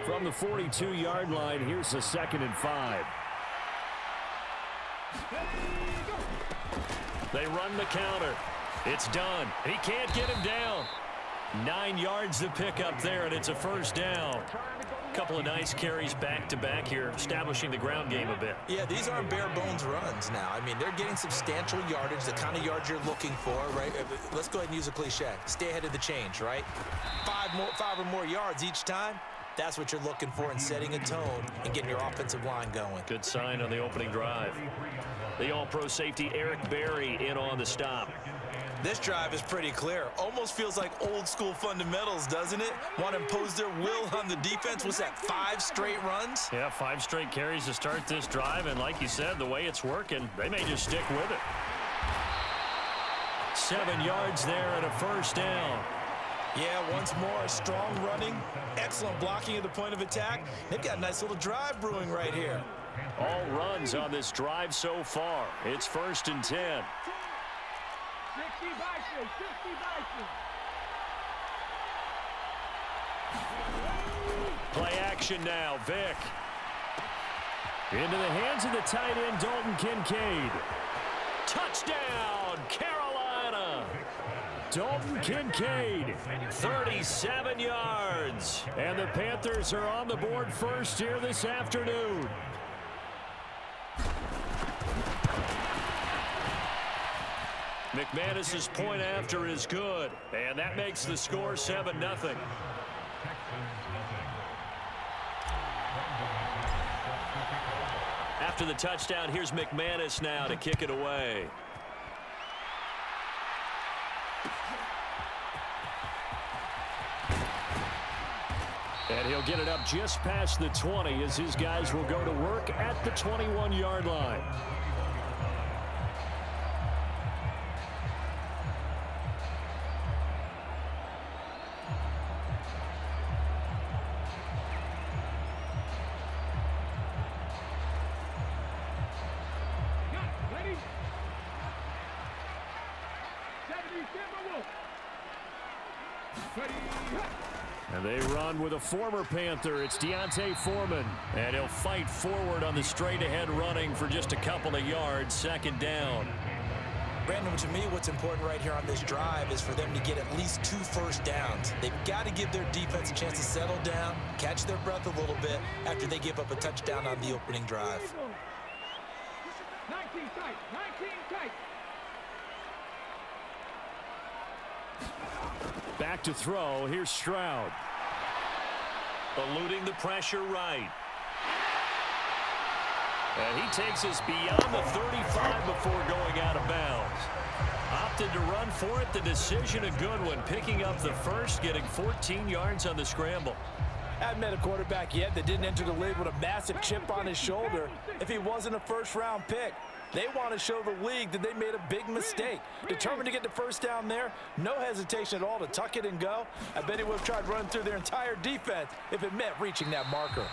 From the 42-yard line, here's a 2nd and 5. They run the counter. It's done. He can't get him down. 9 yards to pick up there, and it's a first down. Couple of nice carries back-to-back here, establishing the ground game a bit. Yeah, these aren't bare-bones runs now. I mean, they're getting substantial yardage, the kind of yards you're looking for, right? Let's go ahead and use a cliche. Stay ahead of the change, right? 5 or more yards each time. That's what you're looking for in setting a tone and getting your offensive line going. Good sign on the opening drive. The all-pro safety Eric Berry in on the stop. This drive is pretty clear. Almost feels like old-school fundamentals, doesn't it? Want to impose their will on the defense. What's that, 5 straight runs? Yeah, 5 straight carries to start this drive, and like you said, the way it's working, they may just stick with it. 7 yards there and a first down. Yeah, once more, strong running, excellent blocking at the point of attack. They've got a nice little drive brewing right here. All runs on this drive so far. It's 1st and 10. Play action now, Vick. Into the hands of the tight end, Dalton Kincaid. Touchdown, Carolina! Dalton Kincaid, 37 yards. And the Panthers are on the board first here this afternoon. McManus's point after is good, and that makes the score 7-0. After the touchdown, here's McManus now to kick it away. And he'll get it up just past the 20 as his guys will go to work at the 21-yard line. And they run with a former Panther. It's D'Onta Foreman. And he'll fight forward on the straight-ahead running for just a couple of yards. 2nd down. Brandon, to me, what's important right here on this drive is for them to get at least 2 first downs. They've got to give their defense a chance to settle down, catch their breath a little bit after they give up a touchdown on the opening drive. 19 tight, 19 tight. Back to throw. Here's Stroud. Eluding the pressure right. And he takes us beyond the 35 before going out of bounds. Opted to run for it. The decision a good one. Picking up the first, getting 14 yards on the scramble. Haven't met a quarterback yet that didn't enter the league with a massive chip on his shoulder if he wasn't a first-round pick. They want to show the league that they made a big mistake. Determined to get the first down there, no hesitation at all to tuck it and go. I bet he would have tried running through their entire defense if it meant reaching that marker.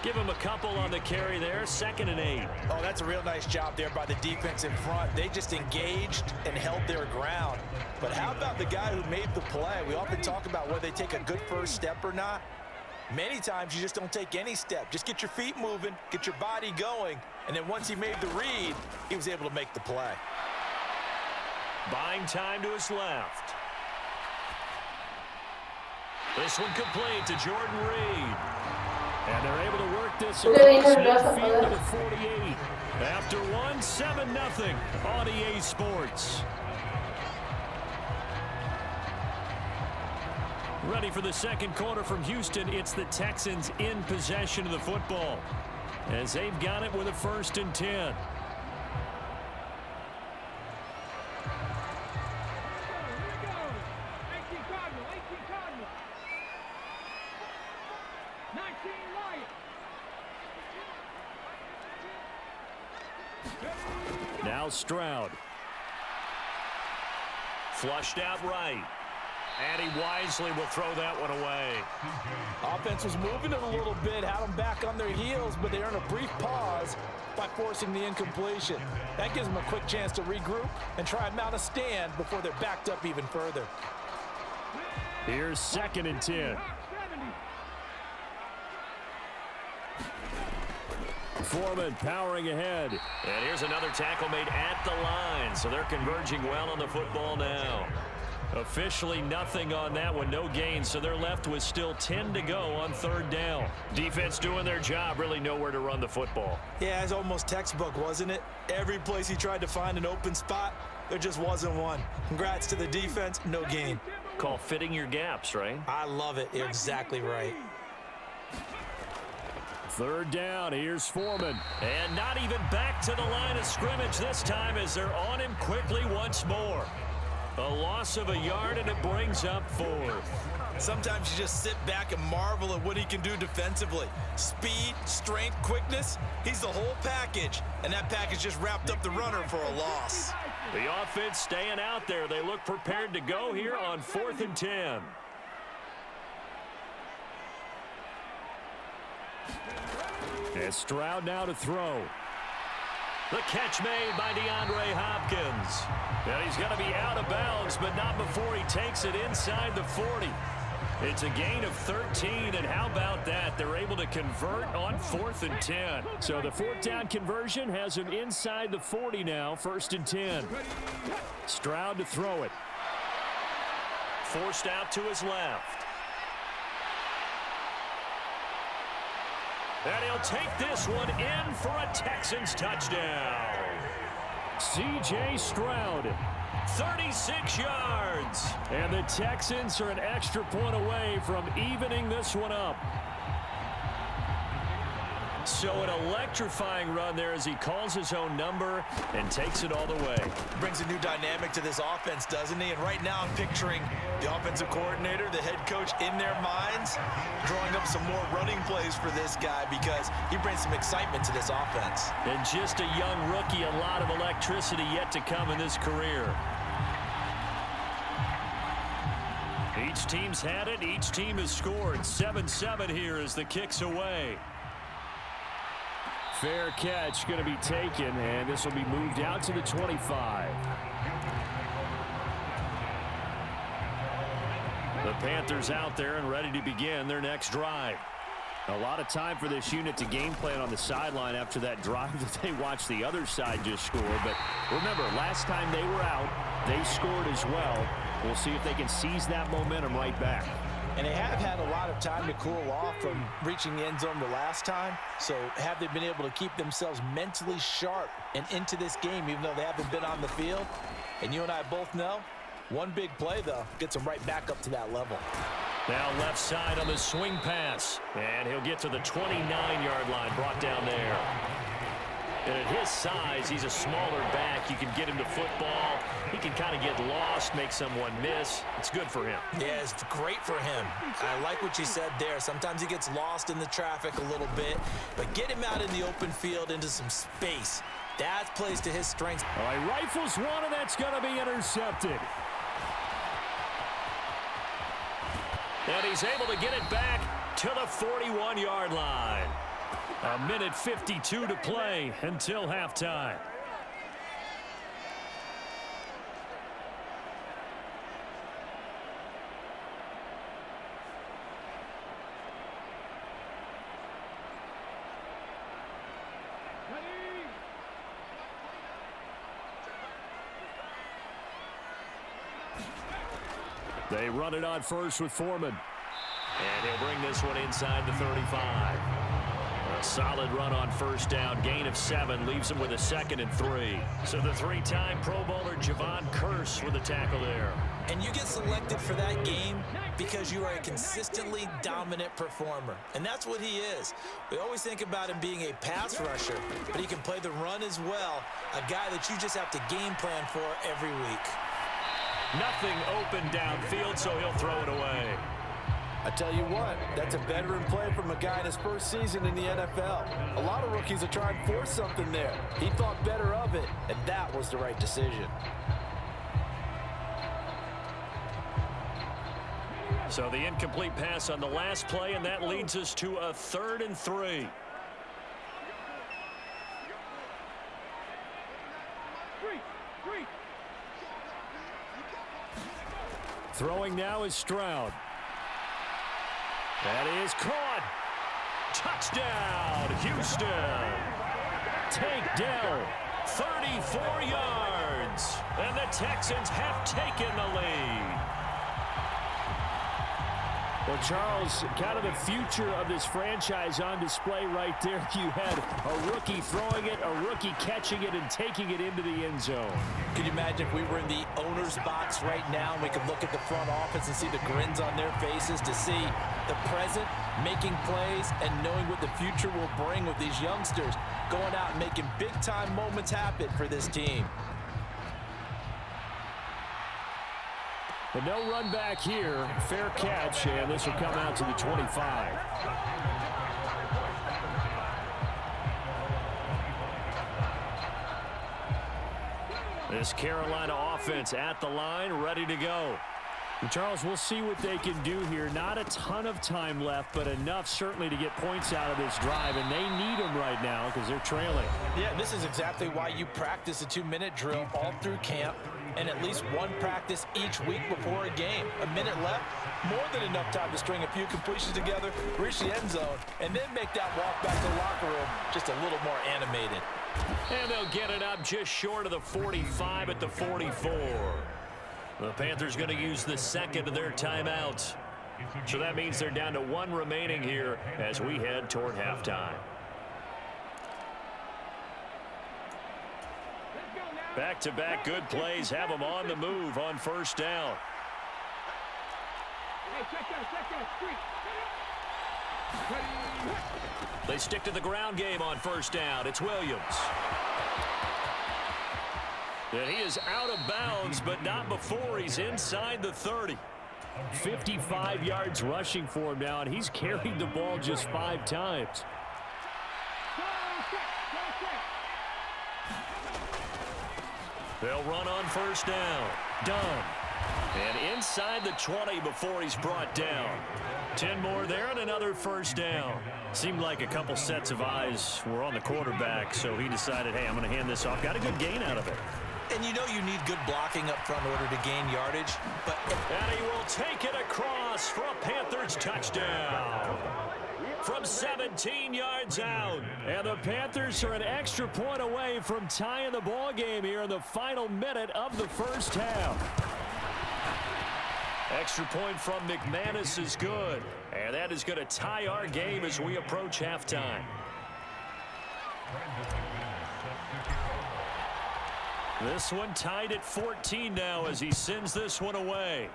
Give him a couple on the carry there. 2nd and 8. Oh, that's a real nice job there by the defense in front. They just engaged and held their ground. But how about the guy who made the play? We often talk about whether they take a good first step or not. Many times you just don't take any step. Just get your feet moving, get your body going, and then once he made the read, he was able to make the play. Buying time to his left. This one complete to Jordan Reed. And they're able to work this across midfield to the 48. After one, 7-0 on EA Sports. Ready for the second quarter from Houston. It's the Texans in possession of the football as they've got it with a 1st and 10. Now Stroud. Flushed out right. And he wisely will throw that one away. Offense was moving it a little bit, had them back on their heels, but they earned a brief pause by forcing the incompletion. That gives them a quick chance to regroup and try and mount a stand before they're backed up even further. Here's 2nd and 10. Foreman powering ahead. And here's another tackle made at the line, so they're converging well on the football now. Officially nothing on that one, no gain, so they're left with still 10 to go on third down. Defense doing their job, really nowhere to run the football. Yeah, it's almost textbook, wasn't it? Every place he tried to find an open spot, there just wasn't one. Congrats to the defense, no gain. Call fitting your gaps, right? I love it. You're exactly right. Third down, here's Foreman. And not even back to the line of scrimmage this time as they're on him quickly once more. A loss of a yard, and it brings up fourth. Sometimes you just sit back and marvel at what he can do defensively. Speed, strength, quickness, he's the whole package. And that package just wrapped up the runner for a loss. The offense staying out there. They look prepared to go here on 4th and 10. And Stroud now to throw. The catch made by DeAndre Hopkins. And he's going to be out of bounds, but not before he takes it inside the 40. It's a gain of 13, and how about that? They're able to convert on 4th and 10. So the fourth down conversion has him inside the 40 now, 1st and 10. Stroud to throw it. Forced out to his left. And he'll take this one in for a Texans touchdown. C.J. Stroud. 36 yards. And the Texans are an extra point away from evening this one up. So an electrifying run there as he calls his own number and takes it all the way. Brings a new dynamic to this offense, doesn't he? And right now I'm picturing the offensive coordinator, the head coach in their minds, drawing up some more running plays for this guy because he brings some excitement to this offense. And just a young rookie, a lot of electricity yet to come in this career. Each team's had it. Each team has scored. 7-7 here as the kick's away. Fair catch going to be taken, and this will be moved out to the 25. The Panthers out there and ready to begin their next drive. A lot of time for this unit to game plan on the sideline after that drive that they watched the other side just score. But remember, last time they were out, they scored as well. We'll see if they can seize that momentum right back. And they have had a lot of time to cool off from reaching the end zone the last time. So have they been able to keep themselves mentally sharp and into this game even though they haven't been on the field? And you and I both know, one big play, though, gets them right back up to that level. Now left side on the swing pass. And he'll get to the 29-yard line, brought down there. And at his size, he's a smaller back. You can get him to football. He can kind of get lost, make someone miss. It's good for him. Yeah, it's great for him. I like what you said there. Sometimes he gets lost in the traffic a little bit, but get him out in the open field into some space. That plays to his strengths. All right, rifles one, and that's going to be intercepted. And he's able to get it back to the 41-yard line. A minute 52 to play until halftime. They run it on first with Foreman. And he'll bring this one inside the 35. A solid run on first down. Gain of 7 leaves him with a 2nd and 3. So the 3-time Pro Bowler Javon Kearse with a tackle there. And you get selected for that game because you are a consistently dominant performer. And that's what he is. We always think about him being a pass rusher, but he can play the run as well. A guy that you just have to game plan for every week. Nothing open downfield, so he'll throw it away. I tell you what, that's a veteran play from a guy in his first season in the NFL. A lot of rookies are trying to force something there. He thought better of it, and that was the right decision. So the incomplete pass on the last play, and that leads us to a 3rd and 3. Throwing now is Stroud. That is caught. Touchdown, Houston. take Dell. 34 yards. And the Texans have taken the lead. Well, Charles, kind of the future of this franchise on display right there. You had a rookie throwing it, a rookie catching it, and taking it into the end zone. Could you imagine if we were in the owner's box right now and we could look at the front office and see the grins on their faces to see the present making plays and knowing what the future will bring with these youngsters going out and making big-time moments happen for this team. But no run back here. Fair catch, and this will come out to the 25. This Carolina offense at the line, ready to go. And Charles, we'll see what they can do here. Not a ton of time left, but enough certainly to get points out of this drive, and they need them right now because they're trailing. Yeah, this is exactly why you practice a 2-minute drill all through camp and at least one practice each week before a game. A minute left, more than enough time to string a few completions together, reach the end zone, and then make that walk back to the locker room just a little more animated. And they'll get it up just short of the 45 at the 44. The Panthers going to use the second of their timeouts. So that means they're down to one remaining here as we head toward halftime. Back-to-back good plays have them on the move on first down. They stick to the ground game on first down. It's Williams. And he is out of bounds, but not before he's inside the 30. 55 yards rushing for him now, and he's carried the ball just 5 times. They'll run on first down. Done. And inside the 20 before he's brought down. 10 more there and another first down. Seemed like a couple sets of eyes were on the quarterback, so he decided, hey, I'm going to hand this off. Got a good gain out of it. And you know you need good blocking up front in order to gain yardage. And he will take it across for a Panthers touchdown. From 17 yards out. And the Panthers are an extra point away from tying the ball game here in the final minute of the first half. Extra point from McManus is good. And that is going to tie our game as we approach halftime. This one tied at 14 now as he sends this one away.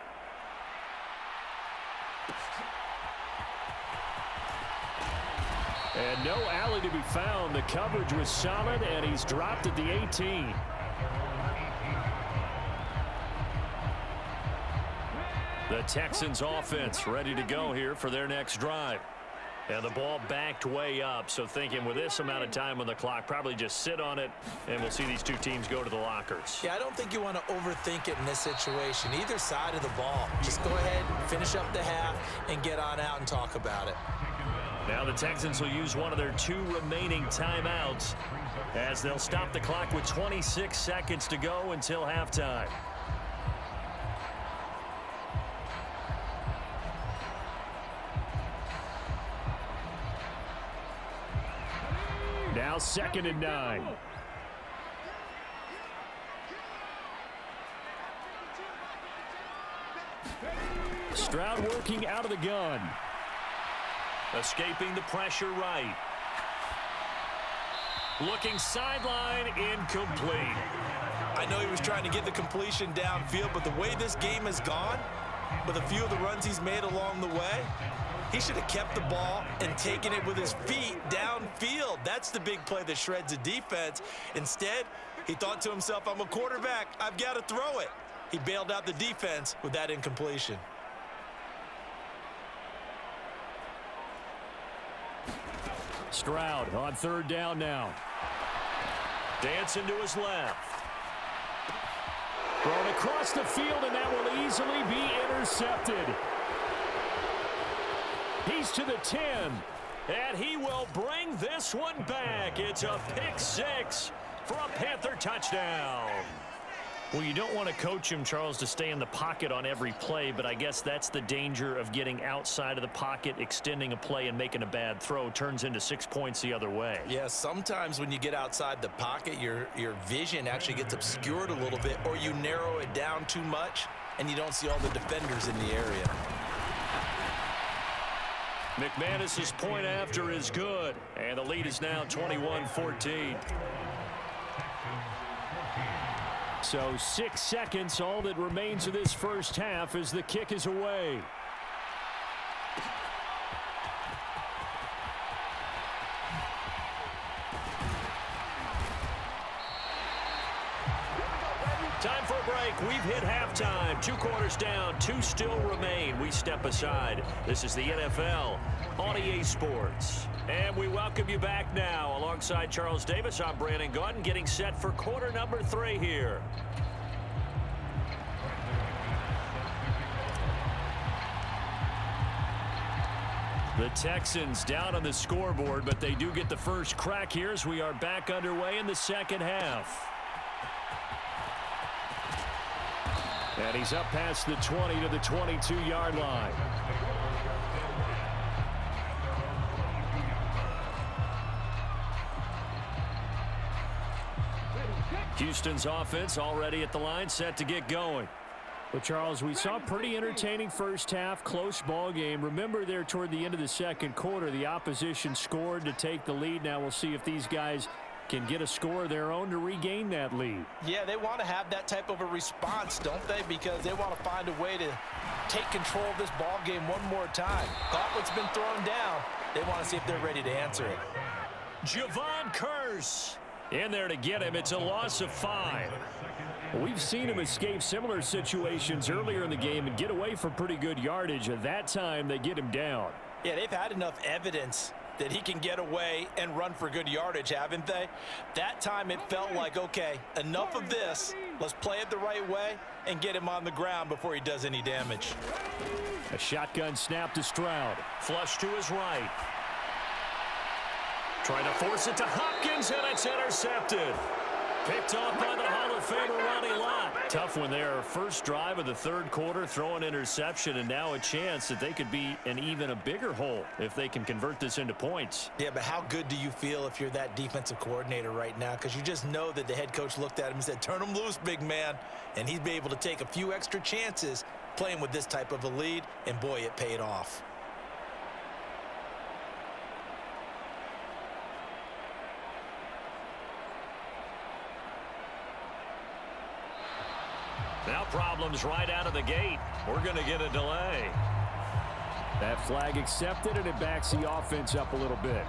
And no alley to be found. The coverage was solid, and he's dropped at the 18. The Texans offense ready to go here for their next drive. And the ball backed way up, so thinking with this amount of time on the clock, probably just sit on it, and we'll see these two teams go to the lockers. Yeah, I don't think you want to overthink it in this situation. Either side of the ball. Just go ahead, finish up the half, and get on out and talk about it. Now the Texans will use one of their 2 remaining timeouts as they'll stop the clock with 26 seconds to go until halftime. Now 2nd and 9. Stroud working out of the gun. Escaping the pressure right. Looking sideline, incomplete. I know he was trying to get the completion downfield, but the way this game has gone, with a few of the runs he's made along the way, he should have kept the ball and taken it with his feet downfield. That's the big play that shreds a defense. Instead, he thought to himself, I'm a quarterback. I've got to throw it. He bailed out the defense with that incompletion. Stroud on 3rd down now. Dancing to his left. Thrown across the field, and that will easily be intercepted. He's to the 10. And he will bring this one back. It's a pick 6 for a Panther touchdown. Well, you don't want to coach him, Charles, to stay in the pocket on every play, but I guess that's the danger of getting outside of the pocket, extending a play, and making a bad throw. Turns into 6 points the other way. Yeah, sometimes when you get outside the pocket, your vision actually gets obscured a little bit, or you narrow it down too much, and you don't see all the defenders in the area. McManus's point after is good, and the lead is now 21-14. So 6 seconds, all that remains of this first half as the kick is away. Time for a break. We've hit halftime. 2 quarters down, 2 still remain. We step aside. This is the NFL on EA Sports. And we welcome you back now. Alongside Charles Davis, I'm Brandon Gaudin, getting set for quarter number 3 here. The Texans down on the scoreboard, but they do get the first crack here as we are back underway in the second half. And he's up past the 20 to the 22-yard line. Houston's offense already at the line, set to get going. Well, Charles, we saw a pretty entertaining first half, close ball game. Remember there toward the end of the second quarter, the opposition scored to take the lead. Now we'll see if these guys can get a score of their own to regain that lead. Yeah, they want to have that type of a response, don't they? Because they want to find a way to take control of this ball game one more time. Gauntlet's been thrown down. They want to see if they're ready to answer it. Javon Curse in there to get him. It's a loss of 5. We've seen him escape similar situations earlier in the game and get away from pretty good yardage. At that time, they get him down. Yeah, they've had enough evidence that he can get away and run for good yardage, haven't they? That time it felt like, okay, enough of this. Let's play it the right way and get him on the ground before he does any damage. A shotgun snap to Stroud. Flush to his right. Trying to force it to Hopkins, and it's intercepted. Picked off by the Hall of Famer Ronnie Lott. Tough one there. First drive of the third quarter, throw an interception, and now a chance that they could be in even a bigger hole if they can convert this into points. Yeah, but how good do you feel if you're that defensive coordinator right now? Because you just know that the head coach looked at him and said, turn him loose, big man. And he'd be able to take a few extra chances playing with this type of a lead, and boy, it paid off. Now problems right out of the gate. We're going to get a delay. That flag accepted, and it backs the offense up a little bit.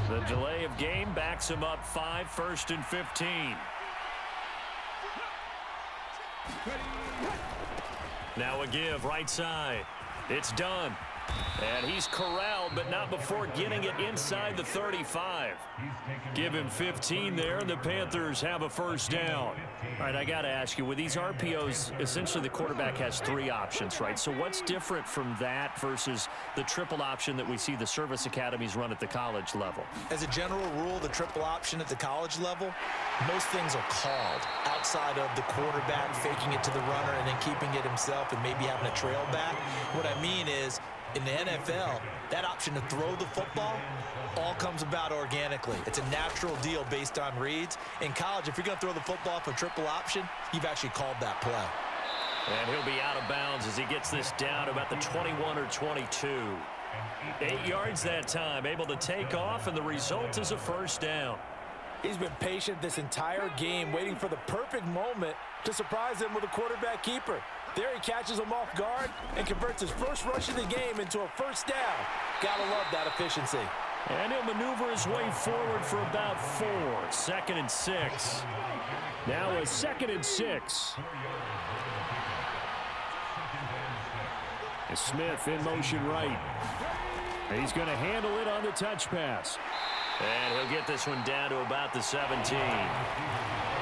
The delay of game backs him up 5, 1st and 15. Now a give right side. It's done. And he's corralled, but not before getting it inside the 35. Give him 15 there, and the Panthers have a first down. All right, I got to ask you, with these RPOs, essentially the quarterback has 3 options, right? So what's different from that versus the triple option that we see the service academies run at the college level? As a general rule, the triple option at the college level, most things are called outside of the quarterback faking it to the runner and then keeping it himself and maybe having a trail back. What I mean is, in the NFL, that option to throw the football all comes about organically. It's a natural deal based on reads. In college, if you're going to throw the football for triple option, you've actually called that play. And he'll be out of bounds as he gets this down to about the 21 or 22. 8 yards that time, able to take off, and the result is a first down. He's been patient this entire game, waiting for the perfect moment to surprise him with a quarterback keeper. There he catches him off guard and converts his first rush of the game into a first down. Gotta love that efficiency. And he'll maneuver his way forward for about 4. 2nd and 6. Now a 2nd and 6. Smith in motion right. He's going to handle it on the touch pass. And he'll get this one down to about the 17.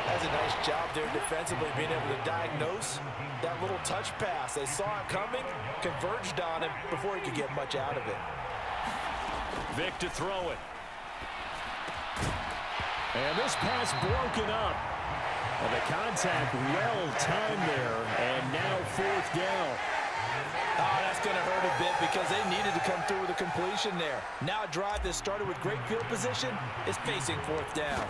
That's a nice job there defensively, being able to diagnose that little touch pass. They saw it coming, converged on him before he could get much out of it. Vick to throw it. And this pass broken up. And the contact well-timed there, and now 4th down. Oh, that's going to hurt a bit because they needed to come through with a completion there. Now a drive that started with great field position is facing 4th down.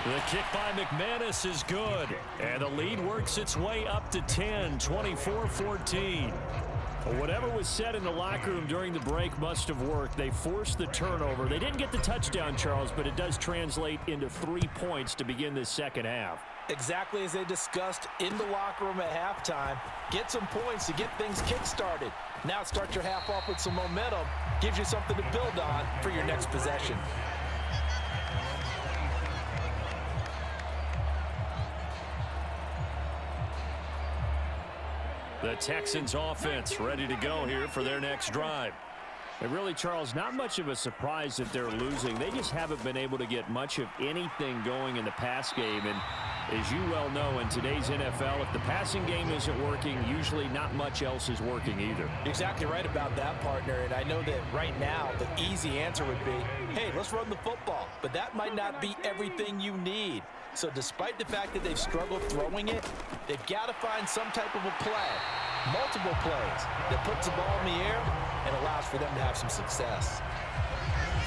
The kick by McManus is good, and the lead works its way up to 10, 24-14. Well, whatever was said in the locker room during the break must have worked. They forced the turnover. They didn't get the touchdown, Charles, but it does translate into 3 points to begin this second half. Exactly as they discussed in the locker room at halftime. Get some points to get things kick-started. Now start your half off with some momentum. Gives you something to build on for your next possession. The Texans offense ready to go here for their next drive. And really, Charles, not much of a surprise that they're losing. They just haven't been able to get much of anything going in the pass game. And as you well know, in today's NFL, if the passing game isn't working, usually not much else is working either. You're exactly right about that, partner. And I know that right now the easy answer would be, hey, let's run the football. But that might not be everything you need. So despite the fact that they've struggled throwing it, they've got to find some type of a play, multiple plays, that puts the ball in the air and allows for them to have some success.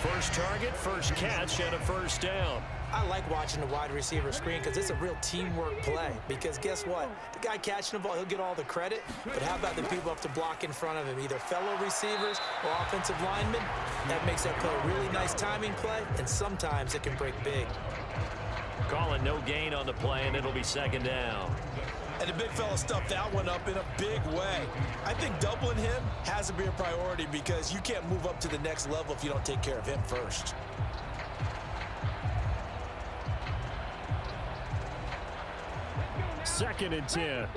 First target, first catch, and a 1st down. I like watching the wide receiver screen because it's a real teamwork play. Because guess what? The guy catching the ball, he'll get all the credit. But how about the people up to block in front of him, either fellow receivers or offensive linemen? That makes that play a really nice timing play, and sometimes it can break big. Calling no gain on the play, and it'll be 2nd down. And the big fella stuffed that one up in a big way. I think doubling him has to be a priority because you can't move up to the next level if you don't take care of him first. Second and 10.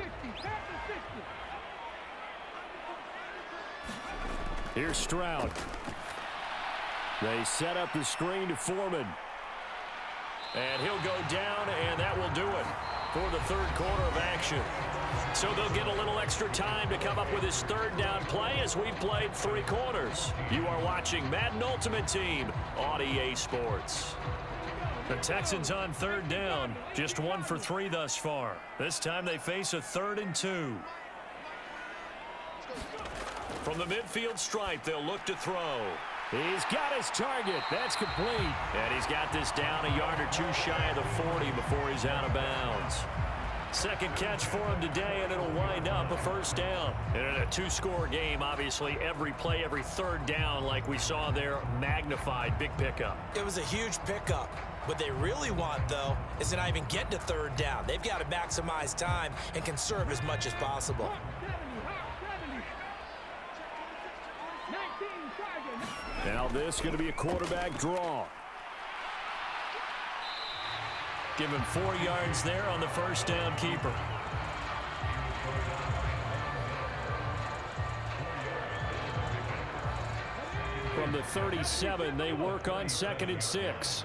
Here's Stroud. They set up the screen to Foreman. And he'll go down, and that will do it for the 3rd quarter of action. So they'll get a little extra time to come up with his 3rd down play as we've played 3 quarters. You are watching Madden Ultimate Team on EA Sports. The Texans on 3rd down, just 1 for 3 thus far. This time they face a 3rd and 2. From the midfield stripe, they'll look to throw. He's got his target. That's complete. And he's got this down a yard or 2 shy of the 40 before he's out of bounds. Second catch for him today, and it'll wind up a 1st down. And in a 2-score game, obviously, every play, every 3rd down, like we saw there, magnified. Big pickup. It was a huge pickup. What they really want, though, is to not even get to 3rd down. They've got to maximize time and conserve as much as possible. Now this is going to be a quarterback draw. Give him 4 yards there on the 1st down keeper. From the 37, they work on 2nd and 6.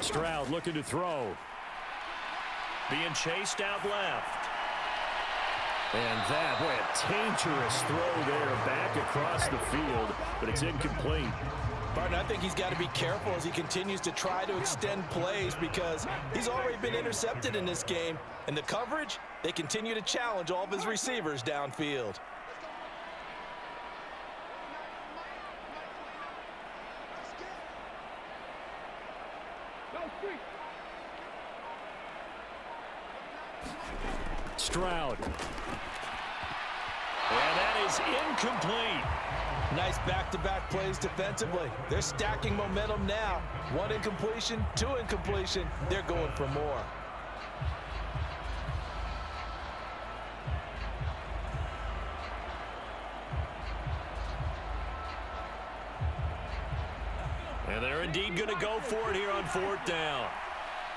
Stroud looking to throw. Being chased out left. And that, boy, a dangerous throw there back across the field, but it's incomplete. Barton, I think he's got to be careful as he continues to try to extend plays because he's already been intercepted in this game. And the coverage, they continue to challenge all of his receivers downfield. Stroud. And that is incomplete. Nice back-to-back plays defensively. They're stacking momentum now. 1 incompletion, 2 incompletion. They're going for more. And they're indeed going to go for it here on 4th down.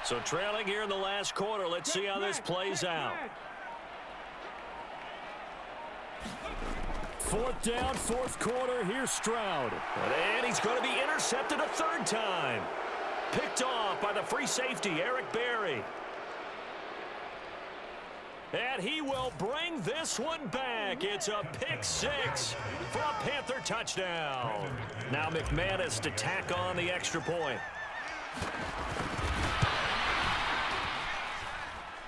So trailing here in the last quarter. Let's see how this plays out. 4th down, 4th quarter. Here's Stroud. And he's going to be intercepted a 3rd time. Picked off by the free safety, Eric Berry. And he will bring this one back. It's a pick six for a Panther touchdown. Now McManus to tack on the extra point.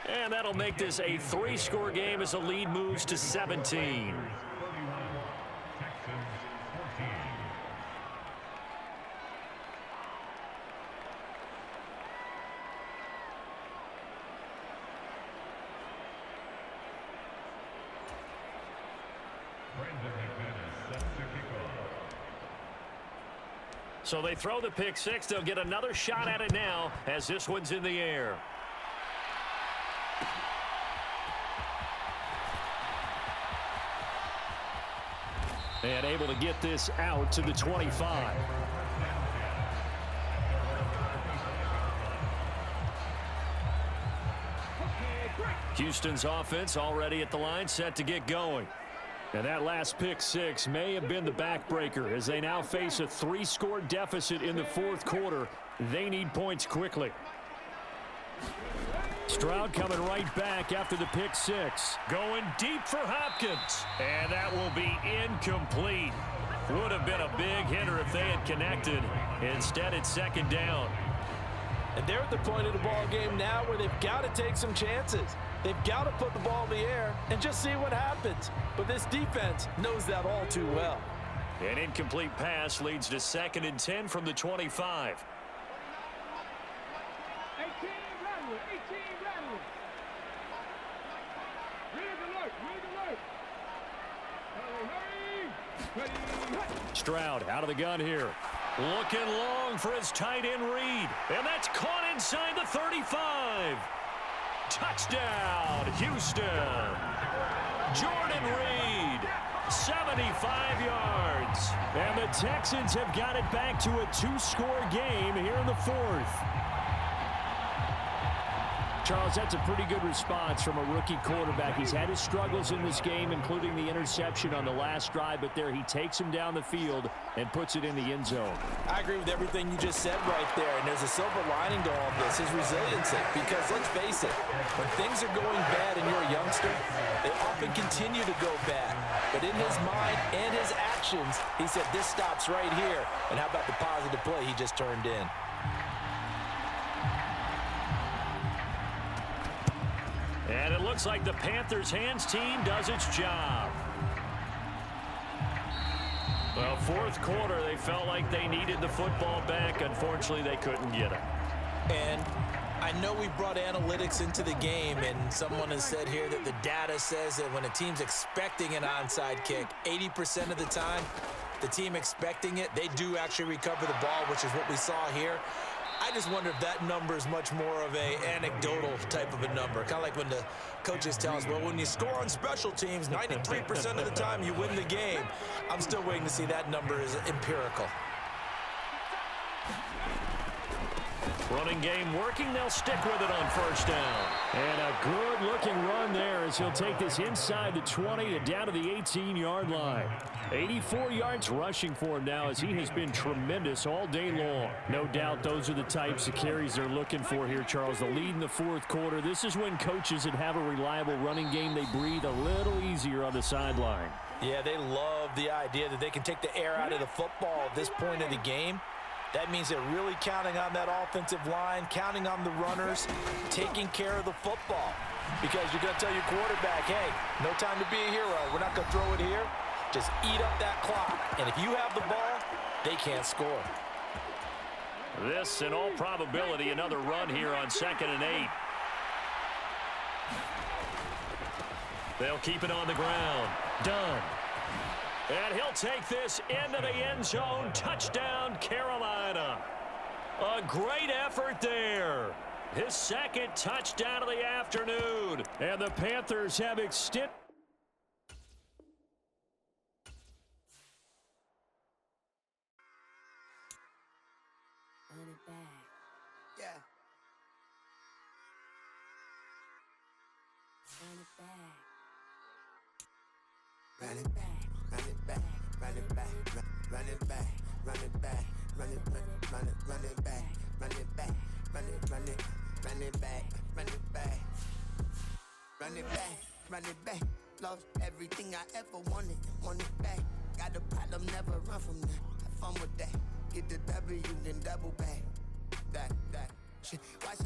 And that'll make this a 3-score game as the lead moves to 17. So they throw the pick six. They'll get another shot at it now as this one's in the air. And able to get this out to the 25. Houston's offense already at the line, set to get going. And that last pick six may have been the backbreaker as they now face a 3-score deficit in the fourth quarter. They need points quickly. Stroud coming right back after the pick six. Going deep for Hopkins. And that will be incomplete. Would have been a big hitter if they had connected. Instead, it's second down. And they're at the point of the ball game now where they've got to take some chances. They've got to put the ball in the air and just see what happens. But this defense knows that all too well. An incomplete pass leads to 2nd and 10 from the 25. 18 Rattler, 18 Rattler. Red alert, red alert. Ready. Stroud out of the gun here. Looking long for his tight end Reed. And that's caught inside the 35. Touchdown, Houston. Jordan Reed, 75 yards. And the Texans have got it back to a 2-score game here in the fourth. Charles, that's a pretty good response from a rookie quarterback. He's had his struggles in this game, including the interception on the last drive, but there he takes him down the field and puts it in the end zone. I agree with everything you just said right there, and there's a silver lining to all of this, his resiliency, because let's face it, when things are going bad and you're a youngster, they often continue to go bad. But in his mind and his actions, he said, this stops right here. And how about the positive play he just turned in? And it looks like the Panthers' hands team does its job. Well, fourth quarter, they felt like they needed the football back. Unfortunately, they couldn't get it. And I know we brought analytics into the game, and someone has said here that the data says that when a team's expecting an onside kick, 80% of the time, the team expecting it, they do actually recover the ball, which is what we saw here. I just wonder if that number is much more of a anecdotal type of a number. Kind of like when the coaches tell us, well, when you score on special teams, 93% of the time you win the game. I'm still waiting to see that number is empirical. Running game working. They'll stick with it on first down. And a good-looking run there as he'll take this inside the 20 and down to the 18-yard line. 84 yards rushing for him now as he has been tremendous all day long. No doubt those are the types of carries they're looking for here, Charles. The lead in the fourth quarter. This is when coaches that have a reliable running game, they breathe a little easier on the sideline. Yeah, they love the idea that they can take the air out of the football at this point of the game. That means they're really counting on that offensive line, counting on the runners, taking care of the football. Because you're going to tell your quarterback, hey, no time to be a hero. We're not going to throw it here. Just eat up that clock. And if you have the ball, they can't score. This, in all probability, another run here on 2nd and 8. They'll keep it on the ground. Done. And he'll take this into the end zone. Touchdown, Carolina. A great effort there. His second touchdown of the afternoon. And the Panthers have extended. Run it back. Yeah. Run it back. Run it back. Run it back. Run it back. Run it back. Run it back. Run it back. Run it back. Run it back. Run it back. Run it back. Run run it back, run it back. Lost everything I ever wanted, want it back. Got a problem, never run from that. Have fun with that. Get the W, then double back. That shit. Watch how